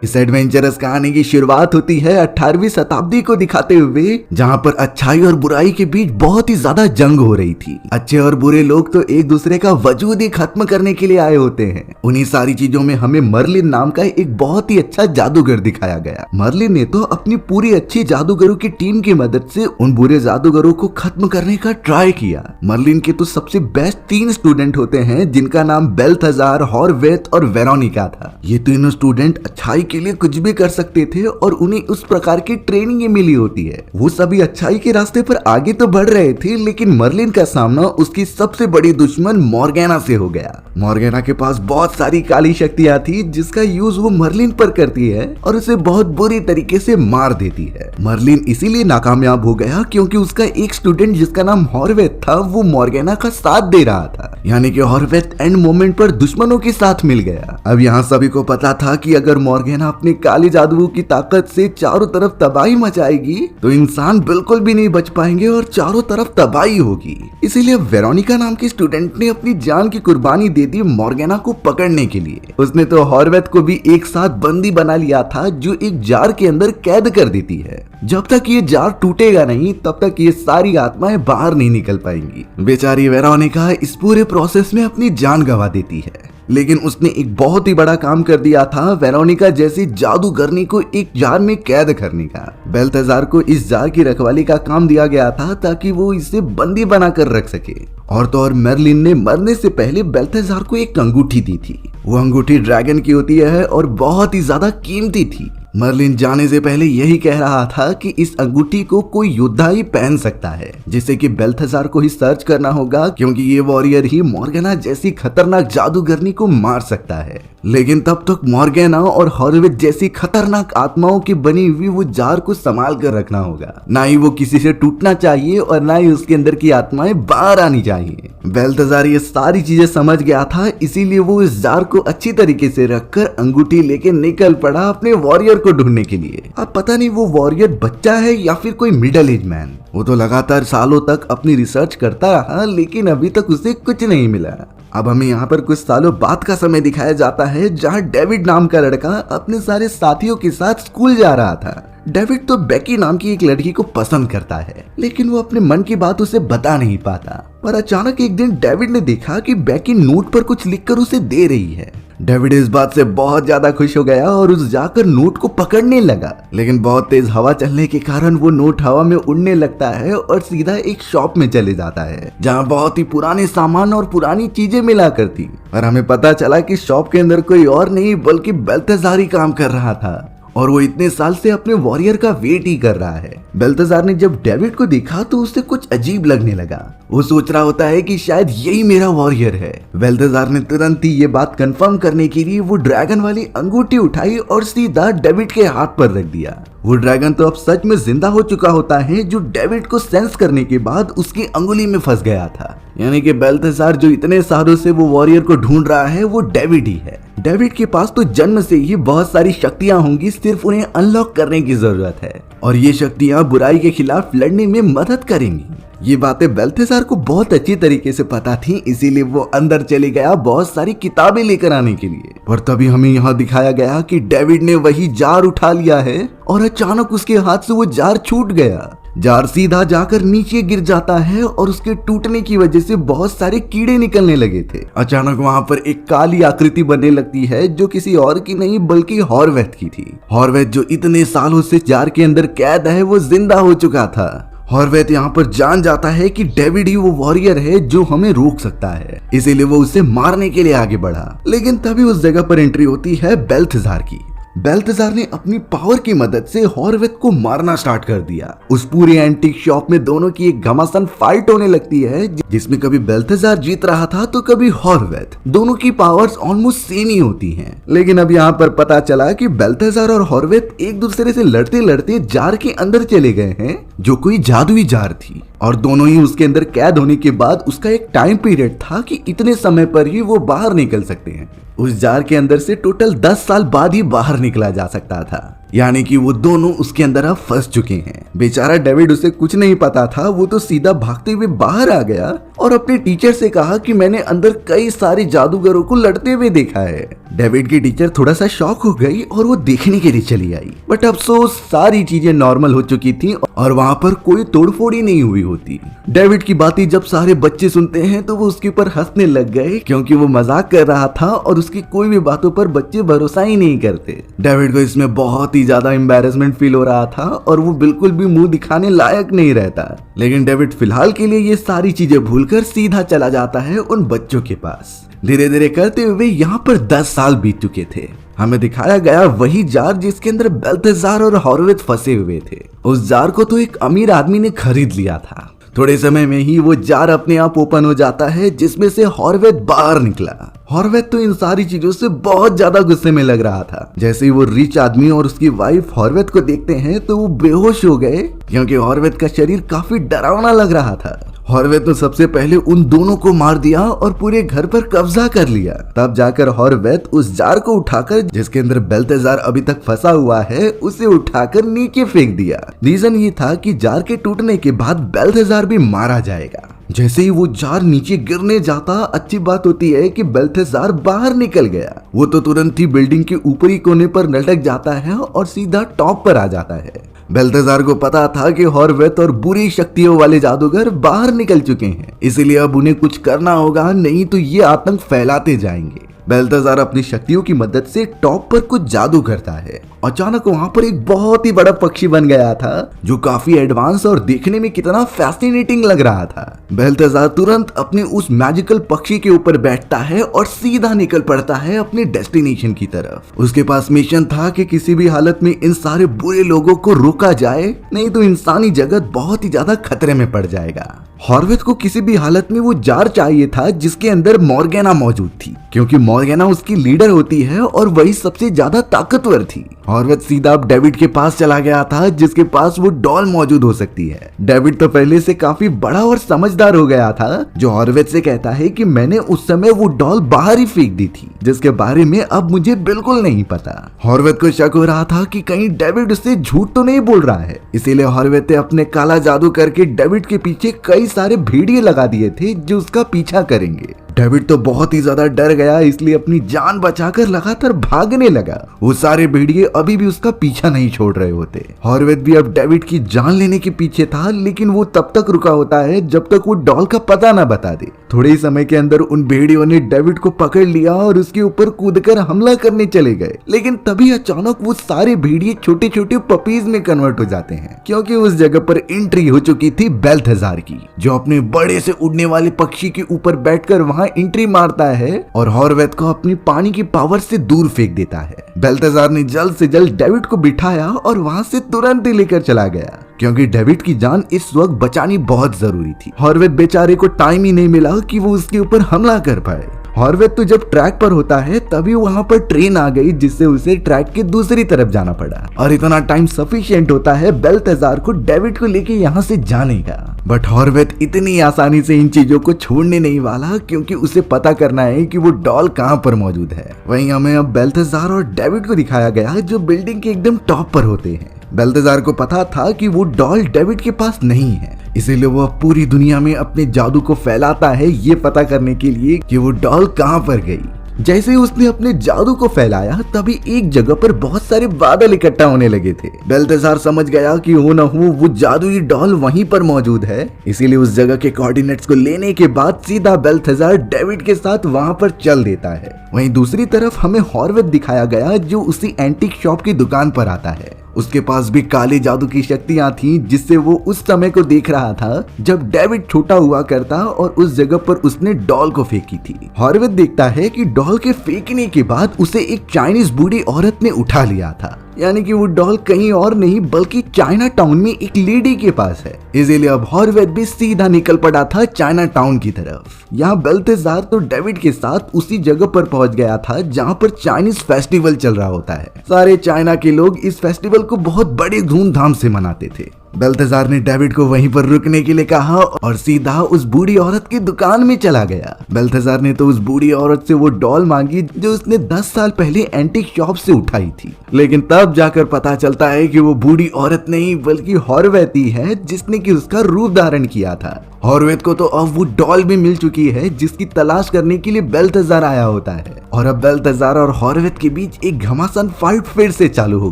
इस एडवेंचरस कहानी की शुरुआत होती है 18वीं शताब्दी को दिखाते हुए, जहां पर अच्छाई और बुराई के बीच बहुत ही ज्यादा जंग हो रही थी। अच्छे और बुरे लोग तो एक दूसरे का वजूद ही खत्म करने के लिए आए होते हैं। उन्हीं सारी चीजों में हमें मर्लिन नाम का एक बहुत ही अच्छा जादूगर दिखाया गया। मर्लिन ने तो अपनी पूरी अच्छी जादूगरों की टीम की मदद से उन बुरे जादूगरों को खत्म करने का ट्राई किया। मर्लिन के तो सबसे बेस्ट 3 स्टूडेंट होते हैं, जिनका नाम बेल्थाजार, हॉर्वेथ और वेरोनिका था। ये तीनों स्टूडेंट अच्छाई के लिए कुछ भी कर सकते थे और उन्हें उस प्रकार की ट्रेनिंग मिली होती है। वो सभी अच्छाई के रास्ते पर आगे तो बढ़ रहे थे, लेकिन मर्लिन का सामना उसकी सबसे बड़ी दुश्मन मॉर्गेना से हो गया। मॉर्गेना के पास बहुत सारी काली शक्तियां थी, जिसका यूज वो मर्लिन पर करती है और उसे बहुत बुरी तरीके से मार देती है। मर्लिन इसीलिए नाकामयाब हो गया क्योंकि उसका एक स्टूडेंट जिसका नाम हॉर्वेथ था, वो मॉर्गेना का साथ दे रहा था। यानी कि हॉर्वेथ एंड मोमेंट पर दुश्मनों के साथ मिल गया। अब यहाँ सभी को पता था कि अगर मॉर्गेना अपने काली जादुओं की ताकत से चारों तरफ तबाही मचाएगी तो इंसान बिल्कुल भी नहीं बच पाएंगे और चारों तरफ तबाही होगी। इसीलिए वेरोनिका नाम की स्टूडेंट ने अपनी जान की कुर्बानी दे दी मॉर्गेना को पकड़ने के लिए। उसने तो हॉर्वेथ को भी एक साथ बंदी बना लिया था, जो एक जार के अंदर कैद कर देती है। जब तक ये जार टूटेगा नहीं, तब तक ये सारी आत्माएं बाहर नहीं निकल पाएंगी। बेचारी वेरोनिका इस पूरे प्रोसेस में अपनी जान गंवा देती है, लेकिन उसने एक बहुत ही बड़ा काम कर दिया था, वेरोनिका जैसी जादूगरनी को एक जार में कैद करने का। बेल्थाजार को इस जार की रखवाली का काम दिया गया था ताकि वो इसे बंदी बनाकर रख सके। और तो और मर्लिन ने मरने से पहले बेल्थाजार को एक अंगूठी दी थी। वो अंगूठी ड्रैगन की होती है और बहुत ही ज्यादा कीमती थी। मर्लिन जाने से पहले यही कह रहा था कि इस अंगूठी को कोई योद्धा ही पहन सकता है, जिससे कि बेल्थाजार को ही सर्च करना होगा, क्योंकि ये वॉरियर ही मॉर्गेना जैसी खतरनाक जादूगरनी को मार सकता है। लेकिन तब तक मॉर्गेना और हॉर्वेथ जैसी खतरनाक आत्माओं की बनी हुई वो जार को संभाल कर रखना होगा। ना ही वो किसी से टूटना चाहिए और ना ही उसके अंदर की आत्माएं बाहर आनी चाहिए। बेल्थाजार ये सारी चीजें समझ गया था, इसीलिए वो इस जार को अच्छी तरीके से रखकर अंगूठी लेके निकल पड़ा अपने वॉरियर को ढूंढने के लिए। अब पता नहीं वो वॉरियर बच्चा है या फिर कोई मिडिल एज मैन। वो तो लगातार सालों तक अपनी रिसर्च करता रहा, लेकिन अभी तक उसे कुछ नहीं मिला। अब हमें यहाँ पर कुछ सालों बाद का समय दिखाया जाता है, जहाँ डेविड नाम का लड़का अपने सारे साथियों के साथ स्कूल जा रहा था। डेविड तो बेकी नाम की एक लड़की को पसंद करता है, लेकिन वो अपने मन की बात उसे बता नहीं पाता। पर अचानक एक दिन डेविड ने देखा कि बेकी नोट पर कुछ लिखकर उसे दे रही है। डेविड इस बात से बहुत ज्यादा खुश हो गया और उस जाकर नोट को पकड़ने लगा, लेकिन बहुत तेज हवा चलने के कारण वो नोट हवा में उड़ने लगता है और सीधा एक शॉप में चले जाता है, जहाँ बहुत ही पुराने सामान और पुरानी चीजें मिला करती। और हमें पता चला कि शॉप के अंदर कोई और नहीं बल्कि बेल्थाजार ही काम कर रहा था, और वो इतने साल से अपने वॉरियर का वेट ही कर रहा है। बेल्थाजार ने जब डेविड को देखा तो उसे कुछ अजीब लगने लगा। वो सोच रहा होता है कि शायद यही मेरा वॉरियर है। बेल्थाजार ने तुरंत ही ये बात कंफर्म करने के लिए वो ड्रैगन वाली अंगूठी उठाई और सीधा डेविड के हाथ पर रख दिया। वो ड्रैगन तो अब सच में जिंदा हो चुका होता है, जो डेविड को सेंस करने के बाद उसकी अंगुली में फंस गया था। यानी कि बेल्थाजार जो इतने सालों से वो वॉरियर को ढूंढ रहा है, वो डेविड ही है। डेविड के पास तो जन्म से ही बहुत सारी शक्तियां होंगी, सिर्फ उन्हें अनलॉक करने की जरूरत है, और ये शक्तियां बुराई के खिलाफ लड़ने में मदद करेंगी। ये बातें बेल्थाजार को बहुत अच्छी तरीके से पता थी, इसीलिए वो अंदर चले गया बहुत सारी किताबें लेकर आने के लिए। और तभी हमें यहाँ दिखाया गया कि डेविड ने वही जार उठा लिया है और अचानक उसके हाथ से वो जार छूट गया। जार सीधा जाकर नीचे गिर जाता है और उसके टूटने की वजह से बहुत सारे कीड़े निकलने लगे थे। अचानक वहाँ पर एक काली आकृति बनने लगती है, जो किसी और की नहीं बल्कि हॉर्वेथ की थी। हॉर्वेथ जो इतने सालों से जार के अंदर कैद है, वो जिंदा हो चुका था। हॉर्वेथ यहाँ पर जान जाता है कि डेविड ही वो वॉरियर है जो हमें रोक सकता है, इसीलिए वो उसे मारने के लिए आगे बढ़ा। लेकिन तभी उस जगह पर एंट्री होती है बेल्थाजार की। बेल्थाजार ने अपनी पावर की मदद से हॉर्वेथ को मारना स्टार्ट कर दिया। उस पूरी एंटीक शॉप में दोनों की एक घमासान फाइट होने लगती है, जिसमें कभी बेल्थाजार जीत रहा था तो कभी हॉर्वेथ। दोनों की पावर्स ऑलमोस्ट सेम ही होती हैं। लेकिन अब यहाँ पर पता चला कि बेल्थाजार और हॉर्वेथ एक दूसरे से लड़ते लड़ते जार के अंदर चले गए हैं, जो कोई जादुई जार थी, और दोनों ही उसके अंदर कैद होने के बाद उसका एक टाइम पीरियड था कि इतने समय पर ही वो बाहर निकल सकते हैं। उस जार के अंदर से टोटल 10 साल बाद ही बाहर निकला जा सकता था। यानी कि वो दोनों उसके अंदर अब फंस चुके हैं। बेचारा डेविड, उसे कुछ नहीं पता था, वो तो सीधा भागते हुए बाहर आ गया और अपने टीचर से कहा कि मैंने अंदर कई सारे जादूगरों को लड़ते हुए देखा है। डेविड की टीचर थोड़ा सा शॉक हो गई और वो देखने के लिए चली आई, बट अफसोस सारी चीजें नॉर्मल हो चुकी थी और वहाँ पर कोई तोड़फोड़ ही नहीं हुई होती। डेविड की बातें जब सारे बच्चे सुनते हैं तो वो उसके ऊपर हंसने लग गए क्योंकि वो मजाक कर रहा था और उसकी कोई भी बातों पर बच्चे भरोसा ही नहीं करते। डेविड को इसमें बहुत ही ज्यादा एम्बैरेसमेंट फील हो रहा था और वो बिल्कुल भी मुंह दिखाने लायक नहीं रहता। लेकिन डेविड फिलहाल के लिए ये सारी चीजें भूलकर सीधा चला जाता है उन बच्चों के पास। धीरे धीरे करते हुए यहाँ पर 10 साल बीत चुके थे। हमें दिखाया गया वही जार जिसके अंदर बेल्थेजार और हॉर्वेथ फंसे हुए थे। उस जार को तो एक अमीर आदमी ने खरीद लिया था। थोड़े समय में ही वो जार अपने आप ओपन हो जाता है जिसमें से हॉर्वेथ बाहर निकला। हॉर्वेथ तो इन सारी चीजों से बहुत ज्यादा गुस्से में लग रहा था। जैसे ही वो रिच आदमी और उसकी वाइफ हॉर्वेथ को देखते हैं तो वो बेहोश हो गए क्योंकि हॉर्वेथ का शरीर काफी डरावना लग रहा था। हॉर्वेथ ने सबसे पहले उन दोनों को मार दिया और पूरे घर पर कब्जा कर लिया। तब जाकर हॉर्वेथ उस जार को उठाकर जिसके अंदर बेल्थेजार अभी तक फंसा हुआ है उसे उठाकर नीचे फेंक दिया। रीजन ये था कि जार के टूटने के बाद बेल्थेजार भी मारा जाएगा। जैसे ही वो जार नीचे गिरने जाता, अच्छी बात होती है कि बेल्थेजार बाहर निकल गया। वो तो तुरंत ही बिल्डिंग के ऊपरी कोने पर लटक जाता है और सीधा टॉप पर आ जाता है। बेल्थेजार को पता था कि हॉर्वेथ और बुरी शक्तियों वाले जादूगर बाहर निकल चुके हैं, इसीलिए अब उन्हें कुछ करना होगा, नहीं तो ये आतंक फैलाते जाएंगे। बेल्थेजार अपनी शक्तियों की मदद से टॉप पर कुछ जादू करता है। अचानक वहां पर एक बहुत ही बड़ा पक्षी बन गया था जो काफी एडवांस और देखने में कितना फैसिनेटिंग लग रहा था। बेल्थेजार तुरंत अपने उस मैजिकल पक्षी के ऊपर बैठता है और सीधा निकल पड़ता है अपने डेस्टिनेशन की तरफ। उसके पास मिशन था कि किसी भी हालत में इन सारे बुरे लोगों को रोका जाए, नहीं तो इंसानी जगत बहुत ही ज्यादा खतरे में पड़ जाएगा। हॉर्वेथ को किसी भी हालत में वो जार चाहिए था जिसके अंदर मॉर्गेना मौजूद थी, क्योंकि मॉर्गेना उसकी लीडर होती है और वही सबसे ज्यादा ताकतवर थी। हॉर्वेथ सीधा अब डेविड के पास चला गया था जिसके पास वो डॉल मौजूद हो सकती है। डेविड तो पहले से काफी बड़ा और समझदार हो गया था, जो हॉर्वेथ से कहता है कि मैंने उस समय वो डॉल बाहर ही फेंक दी थी जिसके बारे में अब मुझे बिल्कुल नहीं पता। हॉर्वेथ को शक हो रहा था कि कहीं डेविड उससे झूठ तो नहीं बोल रहा है, इसीलिए हॉर्वेथ ने अपने काला जादू करके डेविड के पीछे कई सारे भेड़िए लगा दिए थे जो उसका पीछा करेंगे। डेविड तो बहुत ही ज्यादा डर गया, इसलिए अपनी जान बचाकर लगातार भागने लगा। वो सारे भेड़िए अभी भी उसका पीछा नहीं छोड़ रहे होते। हॉर्वेथ भी अब डेविड की जान लेने के पीछे था, लेकिन वो तब तक रुका होता है जब तक वो डॉल का पता न बता दे। थोड़े ही समय के अंदर उन भेड़ियों ने डेविड को पकड़ लिया और उसके ऊपर कूदकर हमला करने चले गए, लेकिन तभी अचानक वो सारे भेड़िए छोटे छोटे पपीज में कन्वर्ट हो जाते हैं, क्योंकि उस जगह पर एंट्री हो चुकी थी बेल्थेजार की, जो अपने बड़े से उड़ने वाले पक्षी के ऊपर बैठकर वहां एंट्री मारता है और हॉर्वेथ को अपनी पानी की पावर से दूर फेंक देता है। बेल्थेजार ने जल्द से जल्द डेविड को बिठाया और वहां से तुरंत ही लेकर चला गया, क्योंकि डेविड की जान इस वक्त बचानी बहुत जरूरी थी। हॉर्वेथ बेचारे को टाइम ही नहीं मिला कि वो उसके ऊपर हमला कर पाए। हॉर्वेथ तो जब ट्रैक पर होता है तभी वहां पर ट्रेन आ गई, जिससे उसे ट्रैक के दूसरी तरफ जाना पड़ा, और इतना टाइम सफिशिएंट होता है बेल्थेजार को डेविड को लेके यहाँ से जाने का। बट हॉर्वेथ इतनी आसानी से इन चीजों को छोड़ने नहीं वाला, क्योंकि उसे पता करना है कि वो डॉल कहाँ पर मौजूद है। वहीं हमें अब बेल्थेजार और डेविड को दिखाया गया जो बिल्डिंग के एकदम टॉप पर होते हैं। बेल्थेजार को पता था कि वो डॉल डेविड के पास नहीं है, इसीलिए वो पूरी दुनिया में अपने जादू को फैलाता है ये पता करने के लिए कि वो डॉल कहाँ पर गई। जैसे ही उसने अपने जादू को फैलाया तभी एक जगह पर बहुत सारे बादल इकट्ठा होने लगे थे। बेल्थेजार समझ गया कि हो न हो वो जादुई डॉल वहीं पर मौजूद है, इसीलिए उस जगह के कोऑर्डिनेट्स को लेने के बाद सीधा बेल्थेजार डेविड के साथ वहां पर चल देता है। वहीं दूसरी तरफ हमें हॉर्वेथ दिखाया गया जो उसी एंटीक शॉप की दुकान पर आता है। उसके पास भी काले जादू की शक्तियां थी, जिससे वो उस समय को देख रहा था जब डेविड छोटा हुआ करता और उस जगह पर उसने डॉल को फेंकी थी। हॉर्वेथ देखता है कि डॉल के फेंकने के बाद उसे एक चाइनीज बूढ़ी औरत ने उठा लिया था, यानी कि वो डॉल कहीं और नहीं बल्कि चाइना टाउन में एक लेडी के पास है। इसीलिए अब हॉर्वेथ भी सीधा निकल पड़ा था चाइना टाउन की तरफ। यहाँ बेल्थेजार तो डेविड के साथ उसी जगह पर पहुंच गया था जहाँ पर चाइनीज फेस्टिवल चल रहा होता है। सारे चाइना के लोग इस फेस्टिवल को बहुत बड़े धूमधाम से मनाते थे। बेल्थेजार ने डेविड को वहीं पर रुकने के लिए कहा और सीधा उस बूढ़ी औरत की दुकान में चला गया। बेल्थेजार ने तो उस बूढ़ी औरत से वो डॉल मांगी जो उसने 10 साल पहले एंटीक शॉप से उठाई थी, लेकिन तब जाकर पता चलता है कि वो बूढ़ी औरत नहीं बल्कि हॉर्वेथ ही है जिसने कि उसका रूप धारण किया था। हॉर्वेथ को तो अब वो डॉल भी मिल चुकी है जिसकी तलाश करने के लिए बेल्थेजार आया होता है और अब बेल्थेजार और हॉर्वेथ के बीच एक घमासान फाइट फिर से चालू हो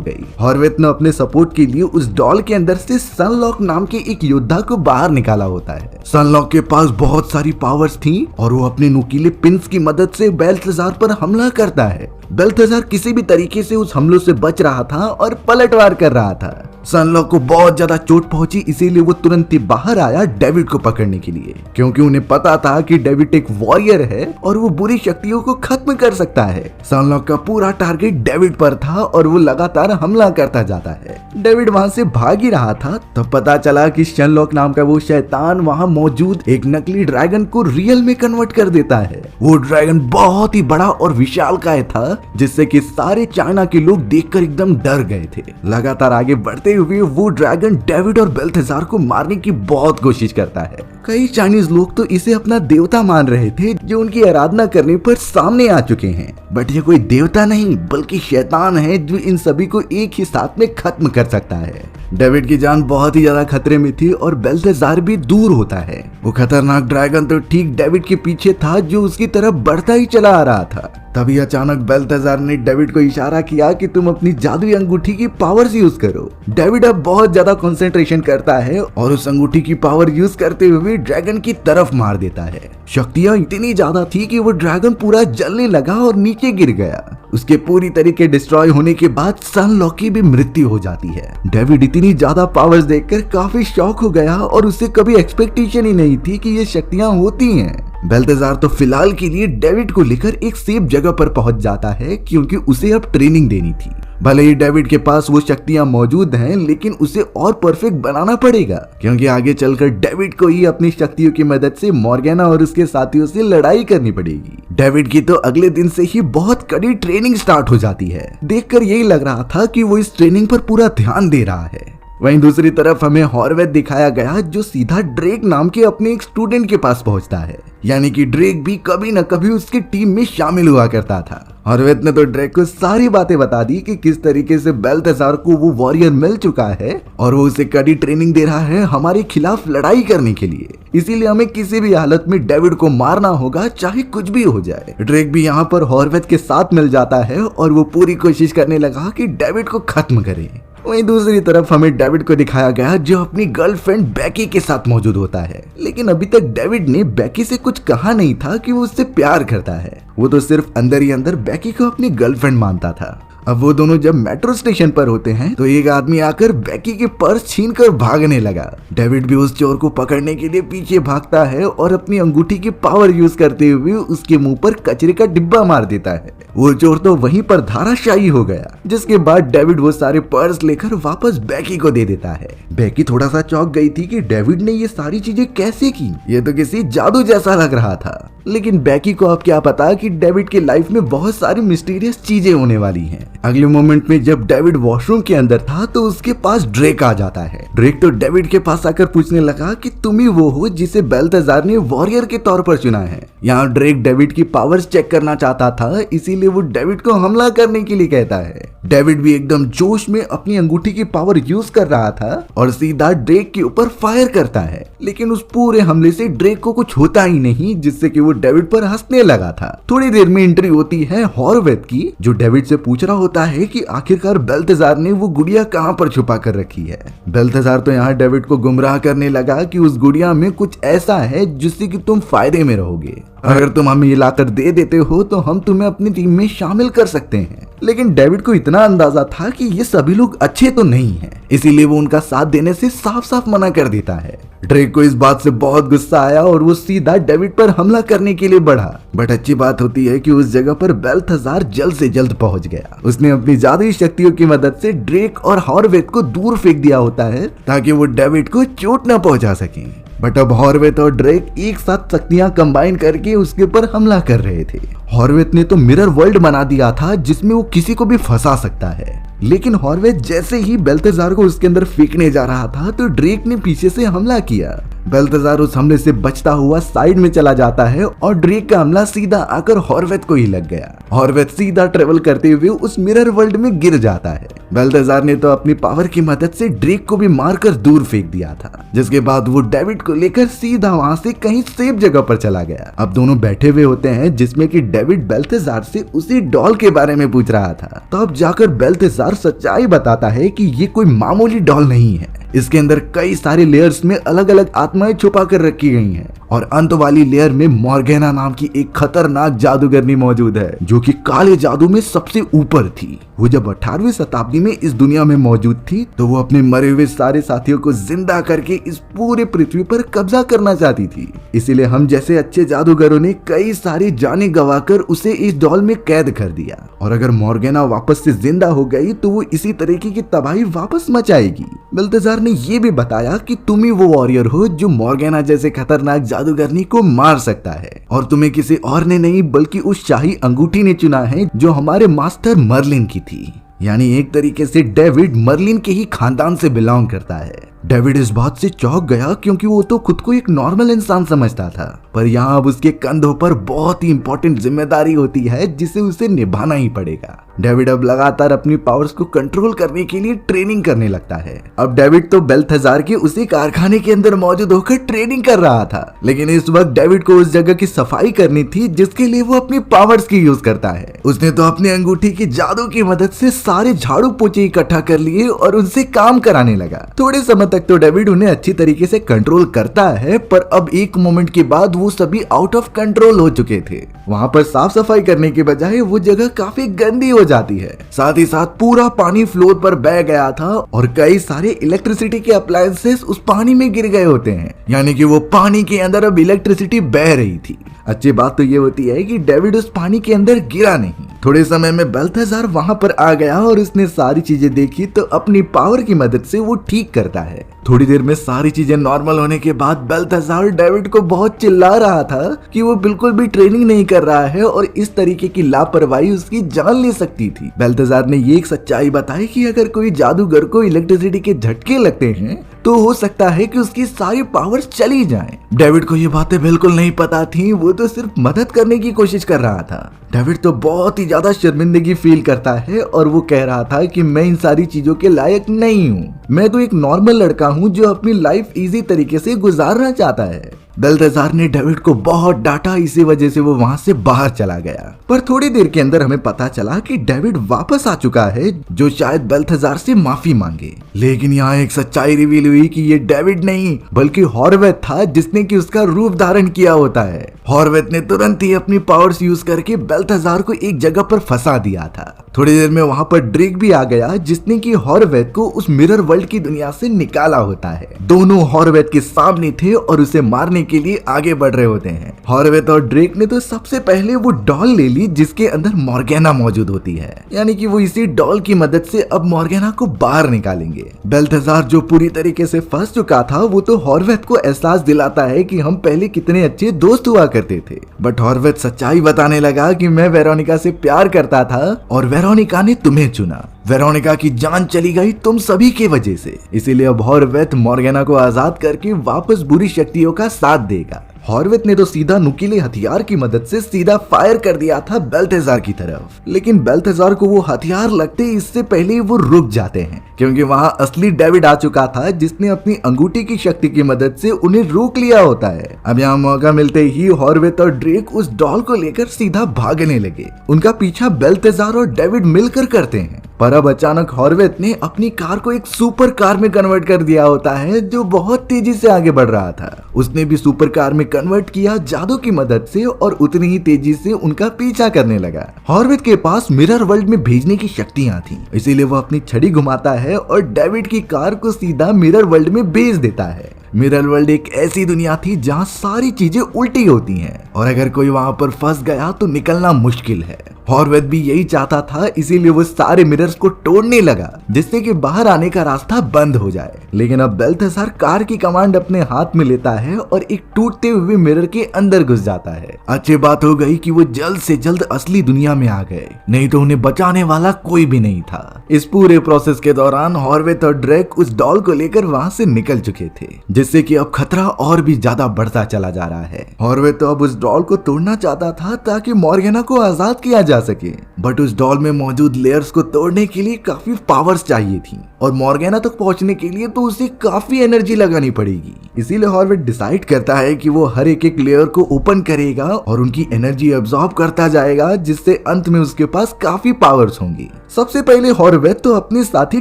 गई। हॉर्वेथ ने अपने सपोर्ट के लिए उस डॉल के अंदर से सनलॉक नाम के एक योद्धा को बाहर निकाला होता है। सनलॉक के पास बहुत सारी पावर्स थी और वो अपने नुकीले पिंस की मदद से बेल्थेजार पर हमला करता है। बेल्थेजार किसी भी तरीके से उस हमलों से बच रहा था और पलटवार कर रहा था। सनलॉक को बहुत ज्यादा चोट पहुंची, इसीलिए वो तुरंत ही बाहर आया डेविड को पकड़ने के लिए, क्योंकि उन्हें पता था कि डेविड एक वॉरियर है और वो बुरी शक्तियों को खत्म कर सकता है। सनलॉक का पूरा टारगेट डेविड पर था और वो लगातार हमला करता जाता है। डेविड वहां से भाग ही रहा था तब पता चला कि सनलॉक नाम का वो शैतान वहां मौजूद एक नकली ड्रैगन को रियल में कन्वर्ट कर देता है। वो ड्रैगन बहुत ही बड़ा और विशालकाय था जिससे कि सारे चाइना के लोग देखकर एकदम डर गए थे। लगातार आगे बढ़ते हुए वो ड्रैगन डेविड और बेल्थेजार को मारने की बहुत कोशिश करता है। कई चाइनीज लोग तो इसे अपना देवता मान रहे थे जो उनकी आराधना करने पर सामने आ चुके हैं, बट ये कोई देवता नहीं बल्कि शैतान है जो इन सभी को एक ही साथ में खत्म कर सकता है। डेविड की जान बहुत ही ज्यादा खतरे में थी और बेल्थेजार भी दूर होता है। वो खतरनाक ड्रैगन तो ठीक डेविड के पीछे था जो उसकी तरफ बढ़ता ही चला आ रहा था। तभी अचानक बेल्थेजार ने डेविड को इशारा किया कि तुम अपनी जादुई अंगूठी की पावर्स यूज करो। डेविड अब बहुत ज्यादा कंसंट्रेशन करता है और उस अंगूठी की पावर यूज करते हुए ड्रैगन की तरफ मार देता है। शक्तियां इतनी ज्यादा थी कि वो ड्रैगन पूरा जलने लगा और नीचे गिर गया। उसके पूरी तरीके डिस्ट्रॉय होने के बाद सनलॉक की भी मृत्यु हो जाती है। डेविड इतनी ज्यादा पावर्स देखकर काफी शॉक हो गया और उसे कभी एक्सपेक्टेशन ही नहीं थी कि ये शक्तियां होती हैं। बेल्थेजार तो फिलहाल के लिए डेविड को लेकर एक सेफ जगह पर पहुंच जाता है क्योंकि उसे अब ट्रेनिंग देनी थी। भले ही डेविड के पास वो शक्तियां मौजूद हैं, लेकिन उसे और परफेक्ट बनाना पड़ेगा क्योंकि आगे चलकर डेविड को ही अपनी शक्तियों की मदद से मॉर्गेना और उसके साथियों से लड़ाई करनी पड़ेगी। डेविड की तो अगले दिन से ही बहुत कड़ी ट्रेनिंग स्टार्ट हो जाती है। देखकर यही लग रहा था कि वो इस ट्रेनिंग पर पूरा ध्यान दे रहा है। वहीं दूसरी तरफ हमें हॉर्वेथ दिखाया गया जो सीधा ड्रेक नाम के अपने एक स्टूडेंट के पास पहुंचता है, यानी कि ड्रेक भी कभी न कभी उसकी टीम में शामिल हुआ करता था। हॉर्वेथ ने तो ड्रेक को सारी बातें बता दी कि किस तरीके से बेल्थेजार को वो वॉरियर मिल चुका है और वो उसे कड़ी ट्रेनिंग दे रहा है हमारे खिलाफ लड़ाई करने के लिए। इसीलिए हमें किसी भी हालत में डेविड को मारना होगा, चाहे कुछ भी हो जाए। ड्रेक भी यहाँ पर हॉर्वेथ के साथ मिल जाता है और वो पूरी कोशिश करने लगा कि डेविड को खत्म करे। वहीं दूसरी तरफ हमें डेविड को दिखाया गया जो अपनी गर्लफ्रेंड बेकी के साथ मौजूद होता है, लेकिन अभी तक डेविड ने बेकी से कुछ कहा नहीं था कि वो उससे प्यार करता है। वो तो सिर्फ अंदर ही अंदर बेकी को अपनी गर्लफ्रेंड मानता था। अब वो दोनों जब मेट्रो स्टेशन पर होते हैं तो एक आदमी आकर बेकी के पर्स छीनकर भागने लगा। डेविड भी उस चोर को पकड़ने के लिए पीछे भागता है और अपनी अंगूठी की पावर यूज करते हुए उसके मुंह पर कचरे का डिब्बा मार देता है। वो चोर तो वहीं पर धाराशायी हो गया, जिसके बाद डेविड वो सारे पर्स लेकर वापस बेकी को दे देता है। बेकी थोड़ा सा चौंक गई थी कि डेविड ने ये सारी चीजें कैसे की, ये तो किसी जादू जैसा लग रहा था। लेकिन बेकी को अब क्या पता कि डेविड के लाइफ में बहुत सारी मिस्टीरियस चीजें होने वाली हैं। अगले मोमेंट में जब डेविड वॉशरूम के अंदर था तो उसके पास ड्रेक आ जाता है। ड्रेक तो डेविड के पास आकर पूछने लगा कि तुम ही वो हो जिसे बेल्थेजार ने वॉरियर के तौर पर चुना है। यहाँ ड्रेक डेविड की पावर्स चेक करना चाहता था, इसीलिए वो डेविड को हमला करने के लिए कहता है। डेविड भी एकदम जोश में अपनी अंगूठी की पावर यूज कर रहा था और सीधा ड्रेक के ऊपर फायर करता है, लेकिन उस पूरे हमले से ड्रेक को कुछ होता ही नहीं, जिससे कि वो डेविड पर हंसने लगा था। थोड़ी देर में एंट्री होती है हॉर्वेथ की, जो डेविड से पूछ रहा होता है कि आखिरकार बेल्थेजार ने वो गुड़िया कहाँ पर छुपा कर रखी है। बेल्थेजार तो यहाँ डेविड को गुमराह करने लगा कि उस गुड़िया में कुछ ऐसा है जिससे कि तुम फायदे में रहोगे। अगर तुम हमें ये लाकर दे देते हो तो हम तुम्हें अपनी टीम में शामिल कर सकते हैं। लेकिन डेविड को इतना अंदाजा था कि ये सभी लोग अच्छे तो नहीं हैं, इसीलिए वो उनका साथ देने से साफ साफ मना कर देता है। ड्रेक को इस बात से बहुत गुस्सा आया और वो सीधा डेविड पर हमला करने के लिए बढ़ा। बट अच्छी बात होती है कि उस जगह पर बेल्थेजार जल्द से जल्द पहुंच गया। उसने अपनी जादुई शक्तियों की मदद से ड्रेक और हॉर्वेथ को दूर फेंक दिया होता है ताकि वो डेविड को चोट न पहुंचा सके। बट अब हॉर्वेथ और ड्रेक एक साथ शक्तियां कंबाइन करके उसके ऊपर हमला कर रहे थे। हॉर्वेथ ने तो मिरर वर्ल्ड बना दिया था जिसमें वो किसी को भी फंसा सकता है, लेकिन हॉर्वेथ जैसे ही बेल्थेजार को उसके अंदर फेंकने जा रहा था तो ड्रेक ने पीछे से हमला किया। बेल्थेज़ार उस हमले से बचता हुआ साइड में चला जाता है और ड्रेक का हमला सीधा आकर हॉर्वेथ को ही लग गया। हॉर्वेथ सीधा ट्रेवल करते हुए उस मिरर वर्ल्ड में गिर जाता है। बेल्थेज़ार ने तो अपनी पावर की मदद से ड्रेक को भी मारकर दूर फेंक दिया था, जिसके बाद वो डेविड को लेकर सीधा वहां से कहीं सेफ जगह पर चला गया। अब दोनों बैठे हुए होते हैं, जिसमें कि डेविड बेल्थेज़ार से उसी डॉल के बारे में पूछ रहा था। तब जाकर बेल्थेज़ार सच्चाई बताता है कि ये कोई मामूली डॉल नहीं है, इसके अंदर कई सारे लेयर्स में अलग अलग आत्माएं छुपा कर रखी गई हैं और अंत वाली लेयर में मॉर्गेना नाम की एक खतरनाक जादूगरनी मौजूद है, जो कि काले जादू में सबसे ऊपर थी। वो जब 18वीं शताब्दी में इस दुनिया में मौजूद थी तो वो अपने मरे हुए सारे साथियों को जिंदा करके इस पूरे पृथ्वी पर कब्जा करना चाहती थी। इसीलिए हम जैसे अच्छे जादूगरों ने कई सारी जानें गंवाकर उसे इस डॉल में कैद कर दिया, और अगर मॉर्गेना वापस से जिंदा हो गई तो वो इसी तरीके की तबाही वापस मचाएगी। बेल्थेज़ार ने ये भी बताया कि तुम ही वो वॉरियर हो जो मॉर्गेना जैसे खतरनाक जादूगरनी को मार सकता है, और तुम्हें किसी और ने नहीं बल्कि उस शाही अंगूठी ने चुना है जो हमारे मास्टर मर्लिन की थी। यानी एक तरीके से डेविड मर्लिन के ही खानदान से बिलोंग करता है। डेविड इस बात से चौंक गया क्योंकि वो तो खुद को एक नॉर्मल इंसान समझता था, पर यहाँ अब उसके कंधों पर बहुत ही इंपॉर्टेंट जिम्मेदारी होती है जिसे उसे निभाना ही पड़ेगा। डेविड अब लगातार अपनी पावर्स को कंट्रोल करने के लिए ट्रेनिंग करने लगता है। अब डेविड तो बेल्थेज़ार के उसी कारखाने के अंदर मौजूद होकर ट्रेनिंग कर रहा था, लेकिन इस वक्त डेविड को उस जगह की सफाई करनी थी जिसके लिए वो अपनी पावर्स की यूज करता है। उसने तो अपनी अंगूठी की जादू की मदद से सारे झाड़ू पोछे इकट्ठा कर लिए और उनसे काम कराने लगा। थोड़े समय तक तो डेविड उन्हें अच्छी तरीके से कंट्रोल करता है, पर अब एक मोमेंट के बाद वो सभी आउट ऑफ कंट्रोल हो चुके थे। वहाँ पर साफ सफाई करने के बजाय वो जगह काफी गंदी हो जाती है। साथ ही साथ पूरा पानी फ्लोर पर बह गया था और कई सारे इलेक्ट्रिसिटी के अप्लायंसेस उस पानी में गिर गए होते हैं, यानी कि वो पानी के अंदर अब इलेक्ट्रिसिटी बह रही थी। अच्छी बात तो ये होती है कि डेविड उस पानी के अंदर गिरा नहीं। थोड़े समय में बेल्थेज़ार वहां पर आ गया और उसने सारी चीजें देखी तो अपनी पावर की मदद से वो ठीक करता है। थोड़ी देर में सारी चीजें नॉर्मल होने के बाद बेल्थेज़ार डेविड को बहुत चिल्ला रहा था कि वो बिल्कुल भी ट्रेनिंग नहीं कर रहा है और इस तरीके की लापरवाही उसकी जान ले सकती थी। बेल्थेज़ार ने ये एक सच्चाई बताई कि अगर कोई जादूगर को इलेक्ट्रिसिटी के झटके लगते हैं तो हो सकता है कि उसकी सारी पावर्स चली जाएं। डेविड को ये बातें बिल्कुल नहीं पता थी, वो तो सिर्फ मदद करने की कोशिश कर रहा था। डेविड तो बहुत ही ज्यादा शर्मिंदगी फील करता है और वो कह रहा था कि मैं इन सारी चीजों के लायक नहीं हूँ, मैं तो एक नॉर्मल लड़का हूँ जो अपनी लाइफ इजी तरीके से गुजारना चाहता है। बेल्थेज़ार ने डेविड को बहुत डांटा, इसी वजह से वो वहां से बाहर चला गया। पर थोड़ी देर के अंदर हमें पता चला कि डेविड वापस आ चुका है, जो शायद बेल्थेज़ार से माफी मांगे। लेकिन यहाँ एक सच्चाई रिवील हुई कि ये डेविड नहीं बल्कि हॉर्वेथ था जिसने कि उसका रूप धारण किया होता है। हॉर्वेथ ने तुरंत ही अपनी पावर्स यूज करके बेल्थेज़ार को एक जगह पर फंसा दिया था। थोड़ी देर में वहां पर ड्रेक भी आ गया जिसने कि हॉर्वेथ को उस मिरर वर्ल्ड की दुनिया से निकाला होता है। दोनों हॉर्वेथ के सामने थे और उसे मारने के लिए आगे बढ़ रहे होते हैं। हॉर्वेथ और ड्रेक ने तो सबसे पहले वो डॉल ले ली जिसके अंदर मॉर्गेना मौजूद होती है, यानी कि वो इसी डॉल की मदद से अब मॉर्गेना को बाहर निकालेंगे। बेल्थेज़ार जो पूरी तरीके से फंस चुका था वो तो हॉर्वेथ को एहसास दिलाता है कि हम पहले कितने अच्छे दोस्त हुआ करते थे, बट हॉर्वेथ सच्चाई बताने लगा कि मैं वेरोनिका से प्यार करता था और वेरोनिका ने तुम्हें चुना। वेरोनिका की जान चली गई तुम सभी के वजह से, इसीलिए अब हॉर्वेथ मॉर्गेना को आजाद करके वापस बुरी शक्तियों का साथ देगा। हॉर्वेथ ने तो सीधा नुकीले हथियार की मदद से सीधा फायर कर दिया था बेल्थेज़ार की तरफ, लेकिन बेल्थेज़ार को वो हथियार लगते इससे पहले वो रुक जाते हैं क्योंकि वहां असली डेविड आ चुका था जिसने अपनी अंगूठी की शक्ति की मदद से उन्हें रोक लिया होता है। अब यहाँ मौका मिलते ही हॉर्वेथ और ड्रेक उस डॉल को लेकर सीधा भागने लगे। उनका पीछा बेल्थेज़ार और डेविड मिलकर करते हैं, पर अब अचानक हॉर्वेथ ने अपनी कार को एक सुपर कार में कन्वर्ट कर दिया होता है जो बहुत तेजी से आगे बढ़ रहा था। उसने भी सुपर कार में कन्वर्ट किया जादू की मदद से और उतनी ही तेजी से उनका पीछा करने लगा। हॉर्वेथ के पास मिरर वर्ल्ड में भेजने की शक्तियां थी, इसीलिए वो अपनी छड़ी घुमाता है और डेविड की कार को सीधा मिरर वर्ल्ड में भेज देता है। मिरर वर्ल्ड एक ऐसी दुनिया थी जहाँ सारी चीजें उल्टी होती हैं और अगर कोई वहाँ पर फंस गया तो निकलना मुश्किल है। हॉर्वेथ भी यही चाहता था, इसीलिए वो सारे मिरर्स को तोड़ने लगा जिससे कि बाहर आने का रास्ता बंद हो जाए। लेकिन अब बेल्थेसार कार की कमांड अपने हाथ में लेता है और एक टूटते हुए मिरर के अंदर घुस जाता है। अच्छी बात हो गई कि वो जल्द से जल्द असली दुनिया में आ गए, नहीं तो उन्हें बचाने वाला कोई भी नहीं था। इस पूरे प्रोसेस के दौरान हॉर्वेथ और ड्रेक उस डॉल को लेकर वहां से निकल चुके थे, जिससे कि अब खतरा और भी ज्यादा बढ़ता चला जा रहा है। हॉर्वेथ तो अब उस डॉल को तोड़ना चाहता था ताकि मॉर्गेना को आजाद किया जा सके, बट उस डॉल में मौजूद लेयर्स को तोड़ने के लिए काफी पावर्स चाहिए थी और मॉर्गेना तक पहुंचने के लिए तो उसे काफी एनर्जी लगानी पड़ेगी। इसीलिए हॉर्वेथ डिसाइड करता है कि वो हर एक लेयर को ओपन करेगा और उनकी एनर्जी एब्जॉर्ब करता जाएगा, जिससे अंत में उसके पास काफी पावर्स होंगी। सबसे पहले हॉर्वेथ तो अपने साथी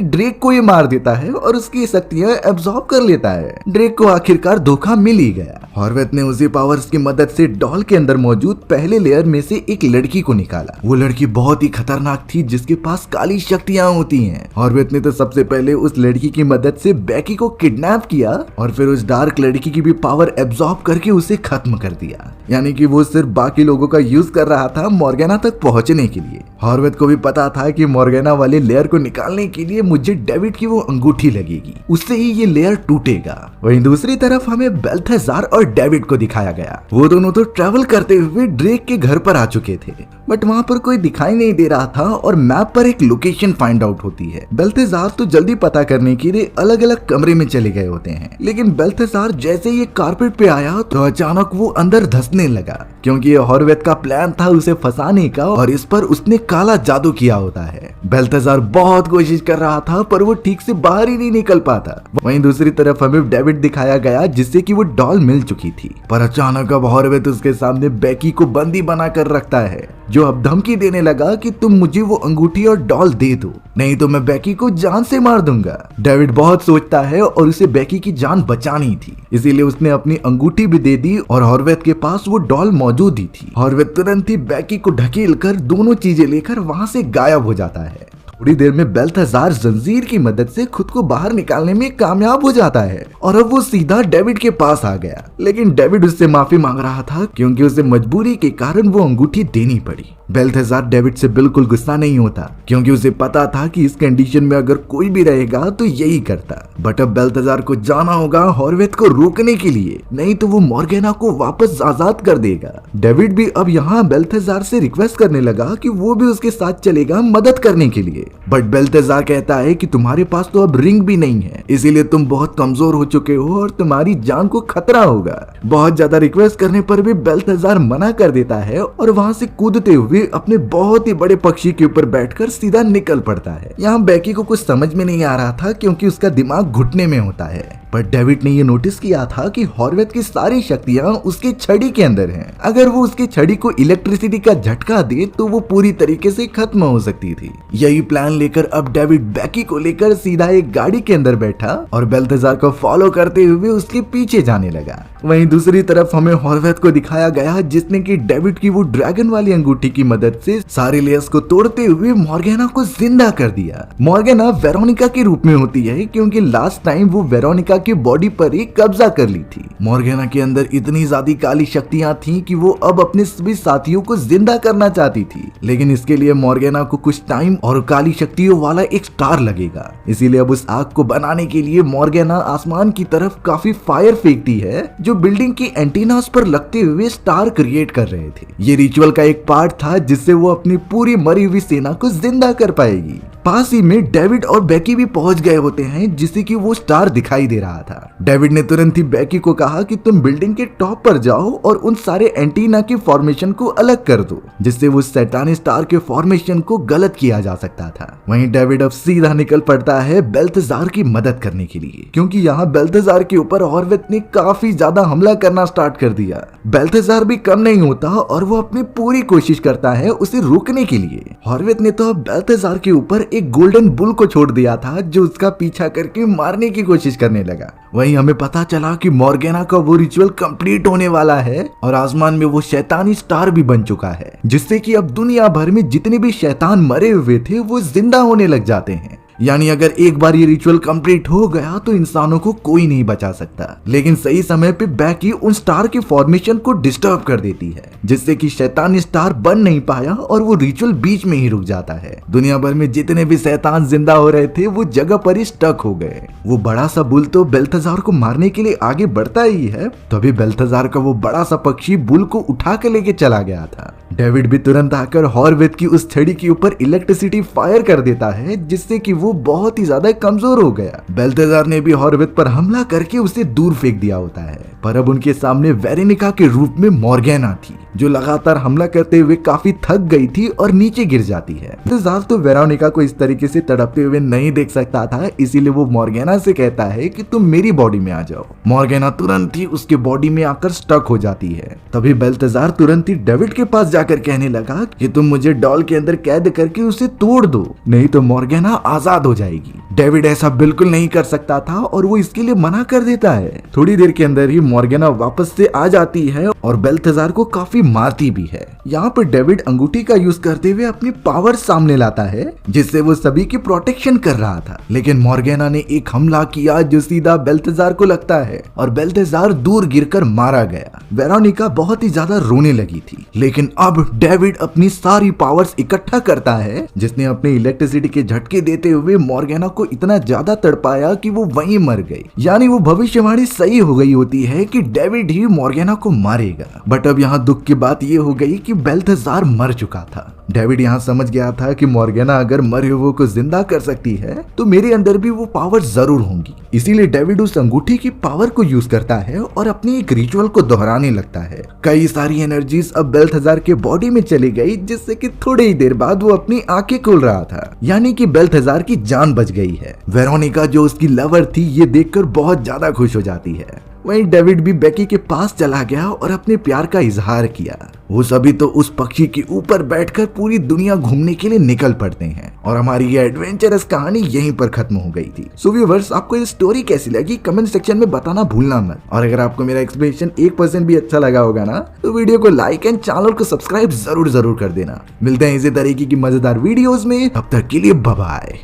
ड्रेक को ही मार देता है और उसकी शक्तियां एब्जॉर्ब कर लेता है। ड्रेक को आखिरकार धोखा मिल ही गया। हॉर्वेथ ने उसी पावर्स की मदद से डॉल के अंदर मौजूद पहले लेयर में से एक लड़की को निकाला। वो लड़की बहुत ही खतरनाक थी, जिसके पास काली शक्तियां होती हैं। हॉर्वेथ ने तो सबसे पहले उस लड़की की मदद से बेकी को किडनैप किया और फिर उस डार्क लड़की की भी पावर एब्जॉर्ब करके उसे खत्म कर दिया। यानी कि वो सिर्फ बाकी लोगों का यूज कर रहा था मॉर्गेना तक पहुंचने के लिए। हॉर्वेथ को भी पता था कि मॉर्गेना वाले लेयर को निकालने के लिए मुझे डेविड की वो अंगूठी लगेगी, उससे ही ये लेयर टूटेगा। वहीं दूसरी तरफ हमें बेल्थेसार और डेविड को दिखाया गया। वो दोनों तो ट्रैवल करते हुए ड्रेक के घर पर आ चुके थे, बट वहां पर कोई दिखाई नहीं दे रहा था और मैप पर एक लोकेशन फाइंड आउट होती है। बेल्थेसार तो जल्दी पता करने के लिए अलग अलग कमरे में चले गए होते हैं, लेकिन बेल्थेसार जैसे ये कारपेट पे आया तो अचानक वो अंदर धंसने लगा, क्योंकि ये हॉर्वेथ का प्लान था उसे फंसाने का और इस पर उसने काला जादू किया होता है। बेल्थेसार बहुत कोशिश कर रहा था पर वो ठीक से बाहर ही नहीं निकल पाता। वहीं दूसरी तरफ हमें डेविड दिखाया गया, जिससे कि वो डॉल मिल चुकी थी, पर अचानक अब हॉर्वेथ उसके सामने बेकी को बंदी बना कर रखता है, जो अब धमकी देने लगा कि तुम मुझे वो अंगूठी और डॉल दे दो, नहीं तो मैं बेकी को जान से मार दूंगा। डेविड बहुत सोचता है और उसे बेकी की जान बचानी थी, इसीलिए उसने अपनी अंगूठी भी दे दी और हॉर्वेथ के पास वो डॉल मौजूद ही थी। हॉर्वेथ तुरंत ही बेकी को ढकेल कर दोनों चीजें लेकर वहां से गायब हो जाता है। थोड़ी देर में बेल्थेसार जंजीर की मदद से खुद को बाहर निकालने में कामयाब हो जाता है और अब वो सीधा डेविड के पास आ गया, लेकिन डेविड उससे माफी मांग रहा था क्योंकि उसे मजबूरी के कारण वो अंगूठी देनी पड़ी। बेल्थेसार डेविड से बिल्कुल गुस्सा नहीं होता, क्योंकि उसे पता था कि इस कंडीशन में अगर कोई भी रहेगा तो यही करता। बट अब बेल्थेसार को जाना होगा हॉर्वेथ को रोकने के लिए, नहीं तो वो मॉर्गेना को वापस आजाद कर देगा। डेविड भी अब यहाँ बेल्थेसार से रिक्वेस्ट करने लगा कि वो भी उसके साथ चलेगा मदद करने के लिए, बट बेल्थेसार कहता है कि तुम्हारे पास तो अब रिंग भी नहीं है, इसीलिए तुम बहुत कमजोर हो चुके हो और तुम्हारी जान को खतरा होगा। बहुत ज्यादा रिक्वेस्ट करने पर भी बेल्थेसार मना कर देता है और वहां से कूदते हुए अपने बहुत ही बड़े पक्षी के ऊपर बैठकर सीधा निकल पड़ता है। यहाँ बेकी को कुछ समझ में नहीं आ रहा था, क्योंकि उसका दिमाग घुटने में होता है, पर डेविड ने ये नोटिस किया था कि हॉर्वेथ की सारी शक्तियां उसके छड़ी के अंदर हैं। अगर वो उसके छड़ी को इलेक्ट्रिसिटी का झटका दे तो वो पूरी तरीके से खत्म हो सकती थी। यही प्लान लेकर अब डेविड बेकी को लेकर सीधा एक गाड़ी के अंदर बैठा और बेल्थेसार को फॉलो करते हुए उसके पीछे जाने लगा। वहीं दूसरी तरफ हमें हॉर्वेथ को दिखाया गया, जिसने कि डेविड की वो ड्रैगन वाली अंगूठी की मदद से सारे लेयर्स को तोड़ते हुए मॉर्गेना को जिंदा कर दिया। मॉर्गेना वेरोनिका के रूप में होती है, क्योंकि लास्ट टाइम वो वेरोनिका की बॉडी पर ही कब्जा कर ली थी। मॉर्गेना के अंदर इतनी ज्यादा काली शक्तियां थी कि वो अब अपने सभी साथियों को जिंदा करना चाहती थी, लेकिन इसके लिए मॉर्गेना को कुछ टाइम और काली शक्तियों वाला एक स्टार लगेगा। इसीलिए अब उस आग को बनाने के लिए मॉर्गेना आसमान की तरफ काफी फायर फेंकती है, जो बिल्डिंग की एंटीनास पर लगते हुए स्टार क्रिएट कर रहे थे। ये रिचुअल का एक पार्ट था, जिससे वो अपनी पूरी मरी हुई सेना को जिंदा कर पाएगी। पास ही में डेविड और बेकी भी पहुंच गए होते हैं, जिससे कि वो स्टार दिखाई दे रहा था। डेविड ने तुरंत ही बेकी को कहा कि तुम बिल्डिंग के टॉप पर जाओ और उन सारे एंटीना की फॉर्मेशन को अलग कर दो, जिससे वो शैतानी स्टार के फॉर्मेशन को गलत किया जा सकता था। वहीं डेविड अब सीधा निकल पड़ता है बेल्थेसार की मदद करने के लिए, क्योंकि यहाँ बेल्थेसार के ऊपर हॉर्वेथ ने काफी ज्यादा हमला करना स्टार्ट कर दिया। बेल्थेसार भी कम नहीं होता और वो अपनी पूरी कोशिश करता है उसे रोकने के लिए। हॉर्वेथ ने तो अब बेल्थेसार के ऊपर एक गोल्डन बुल को छोड़ दिया था, जो उसका पीछा करके मारने की कोशिश करने लगा। वहीं हमें पता चला कि मॉर्गेना का वो रिचुअल कंप्लीट होने वाला है और आसमान में वो शैतानी स्टार भी बन चुका है, जिससे कि अब दुनिया भर में जितने भी शैतान मरे हुए थे वो जिंदा होने लग जाते हैं। यानी अगर एक बार ये रिचुअल कंप्लीट हो गया तो इंसानों को कोई नहीं बचा सकता। लेकिन सही समय पे बैकी उन स्टार के फॉर्मेशन को डिस्टर्ब कर देती है, जिससे कि शैतानी स्टार बन नहीं पाया और वो रिचुअल बीच में ही रुक जाता है। दुनिया भर में जितने भी शैतान जिंदा हो रहे थे वो जगह पर ही स्टक हो गए। वो बड़ा सा बुल तो बेल्थेजार को मारने के लिए आगे बढ़ता ही है, तभी बेल्थेजार का वो बड़ा सा पक्षी बुल को उठा के लेके चला गया था। डेविड भी तुरंत आकर हॉर्वेथ की उस छड़ी के ऊपर इलेक्ट्रिसिटी फायर कर देता है, जिससे कि वो बहुत ही ज्यादा कमजोर हो गया। बेल्थेजार ने भी हॉर्वेथ पर हमला करके उसे दूर फेंक दिया होता है, पर अब उनके सामने वेरोनिका के रूप में मॉर्गेना थी, जो लगातार हमला करते हुए काफी थक गई थी और नीचे गिर जाती है। बेल्थेजार तो वेरोनिका को इस तरीके से तड़पते हुए नहीं देख सकता था, इसीलिए वो मॉर्गेना से कहता है कि तुम मेरी बॉडी में आ जाओ। मॉर्गेना तुरंत ही उसके बॉडी में आकर स्टक हो जाती है। तभी बेल्थेजार तुरंत ही डेविड के पास जाकर कहने लगा कि तुम मुझे डॉल के अंदर कैद करके उसे तोड़ दो, नहीं तो मॉर्गेना आजाद हो जाएगी। डेविड ऐसा बिल्कुल नहीं कर सकता था और वो इसके लिए मना कर देता है। थोड़ी देर के अंदर ही मॉर्गेना वापस से आ जाती है और बेल्थेजार को काफी मारती भी है। यहाँ पर डेविड अंगूठी का यूज करते हुए अपनी पावर सामने लाता है, जिससे वो सभी की प्रोटेक्शन कर रहा था। लेकिन मॉर्गेना ने एक हमला किया जो सीधा बेल्थेजार को लगता है और बेल्थेजार दूर गिरकर मारा गया। वेरोनिका बहुत ही ज्यादा रोने लगी थी, लेकिन अब डेविड अपनी सारी पावर्स इकट्ठा करता है, जिसने अपने इलेक्ट्रिसिटी के झटके देते हुए मॉर्गेना को इतना ज्यादा तड़पाया कि वो वहीं मर गई। यानी वो भविष्यवाणी सही हो गई होती है कि डेविड ही मॉर्गेना को मारेगा। बट अब यहाँ दुख की बात ये हो गई कि बेल्थेजार मर चुका था। डेविड यहाँ समझ गया था कि मॉर्गेना अगर मरे हुए को जिंदा कर सकती है तो मेरे अंदर भी वो पावर जरूर होंगी। इसीलिए डेविड उस अंगूठी की पावर को यूज करता है और अपनी एक रिचुअल को दोहराने लगता है। कई सारी एनर्जीज अब बेल्थेजार के बॉडी में चली गई, जिससे कि थोड़ी ही देर बाद वो अपनी आंखें खोल रहा था, यानी कि बेल्थेजार की जान बच गई है। वेरोनिका जो उसकी लवर थी ये देखकर बहुत ज्यादा खुश हो जाती है। वहीं डेविड भी बेकी के पास चला गया और अपने प्यार का इजहार किया। वो सभी तो उस पक्षी के ऊपर बैठकर पूरी दुनिया घूमने के लिए निकल पड़ते हैं और हमारी ये एडवेंचरस कहानी यहीं पर खत्म हो गई थी। सो व्यूअर्स, आपको ये स्टोरी कैसी लगी कमेंट सेक्शन में बताना भूलना मत। और अगर आपको मेरा एक्सप्लेनेशन 1% भी अच्छा लगा होगा ना तो वीडियो को लाइक एंड चैनल को सब्सक्राइब जरूर कर देना। मिलते हैं इसी तरीके की मजेदार वीडियोस में, तब तक के लिए बाय बाय।